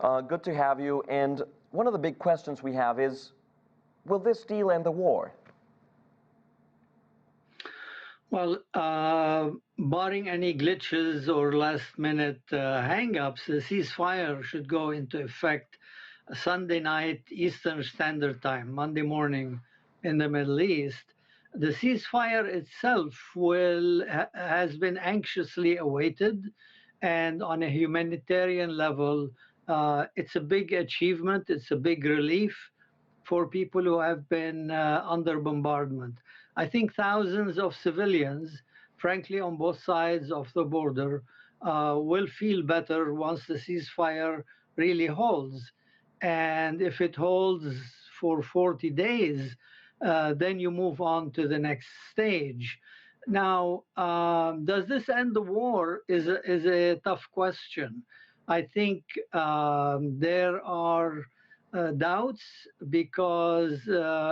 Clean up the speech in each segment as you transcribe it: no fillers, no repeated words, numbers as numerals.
Good to have you. And one of the big questions we have is, will this deal end the war? Well, barring any glitches or last-minute hang-ups, the ceasefire should go into effect Sunday night Eastern Standard Time, Monday morning in the Middle East. The ceasefire itself has been anxiously awaited, and on a humanitarian level, it's a big achievement. It's a big relief for people who have been under bombardment. I think thousands of civilians, frankly, on both sides of the border, will feel better once the ceasefire really holds. And if it holds for 40 days, then you move on to the next stage. Now, does this end the war is a tough question. I think there are doubts because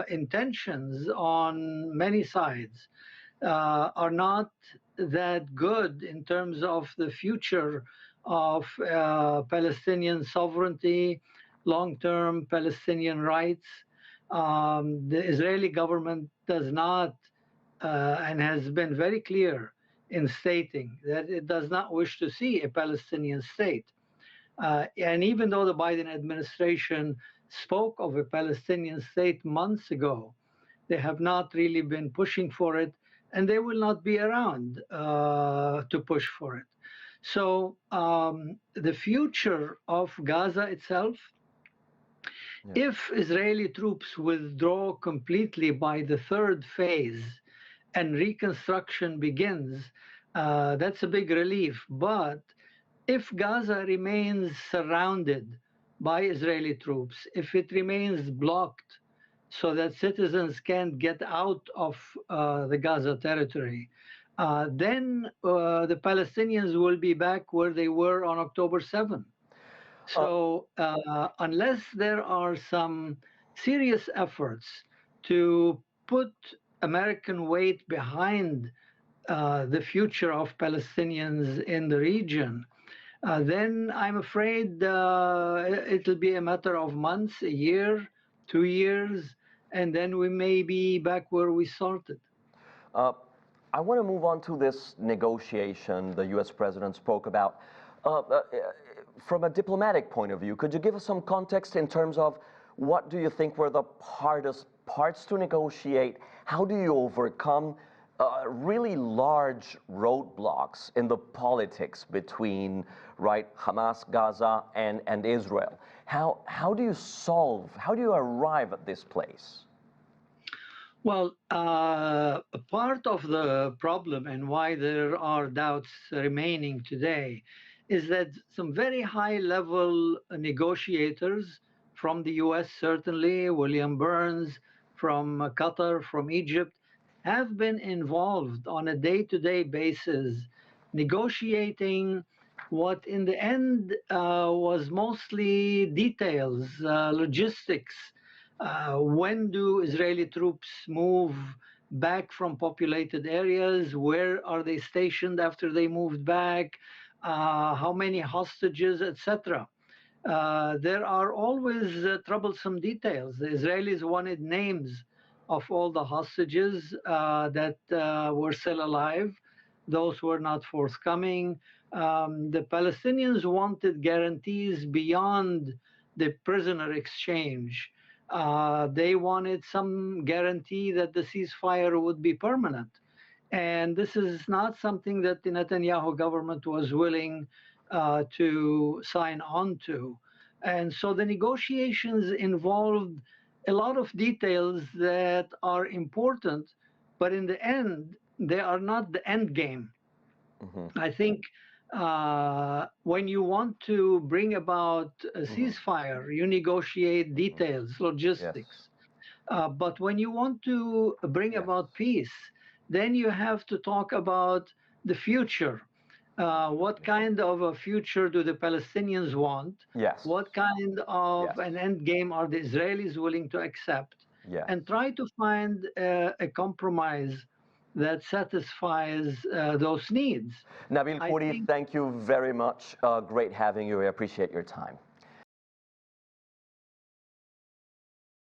intentions on many sides are not that good in terms of the future of Palestinian sovereignty, long-term Palestinian rights. The Israeli government does not and has been very clear in stating that it does not wish to see a Palestinian state. And even though the Biden administration spoke of a Palestinian state months ago, they have not really been pushing for it, and they will not be around to push for it. So the future of Gaza itself, if Israeli troops withdraw completely by the third phase and reconstruction begins, that's a big relief. But if Gaza remains surrounded by Israeli troops, if it remains blocked so that citizens can't get out of the Gaza territory, then the Palestinians will be back where they were on October 7th. So unless there are some serious efforts to put American weight behind the future of Palestinians in the region, then I'm afraid it'll be a matter of months, a year, 2 years, and then we may be back where we started. I want to move on to this negotiation the U.S. president spoke about. From a diplomatic point of view, could you give us some context in terms of what do you think were the hardest parts to negotiate? How do you overcome really large roadblocks in the politics between Hamas, Gaza, and Israel? How do you arrive at this place? Well, part of the problem and why there are doubts remaining today is that some very high-level negotiators from the U.S., certainly, William Burns from Qatar, from Egypt, have been involved on a day-to-day basis negotiating what in the end was mostly details, logistics. When do Israeli troops move back from populated areas? Where are they stationed after they moved back? How many hostages, etc. There are always troublesome details. The Israelis wanted names of all the hostages that were still alive. Those were not forthcoming. The Palestinians wanted guarantees beyond the prisoner exchange. They wanted some guarantee that the ceasefire would be permanent. And this is not something that the Netanyahu government was willing to sign on to. And so the negotiations involved a lot of details that are important, but in the end, they are not the end game. I think when you want to bring about a ceasefire, you negotiate details, logistics. But when you want to bring about peace, then you have to talk about the future. What kind of a future do the Palestinians want? What kind of an end game are the Israelis willing to accept? And try to find a compromise that satisfies those needs. Nabeel Khoury, thank you very much. Great having you. I appreciate your time.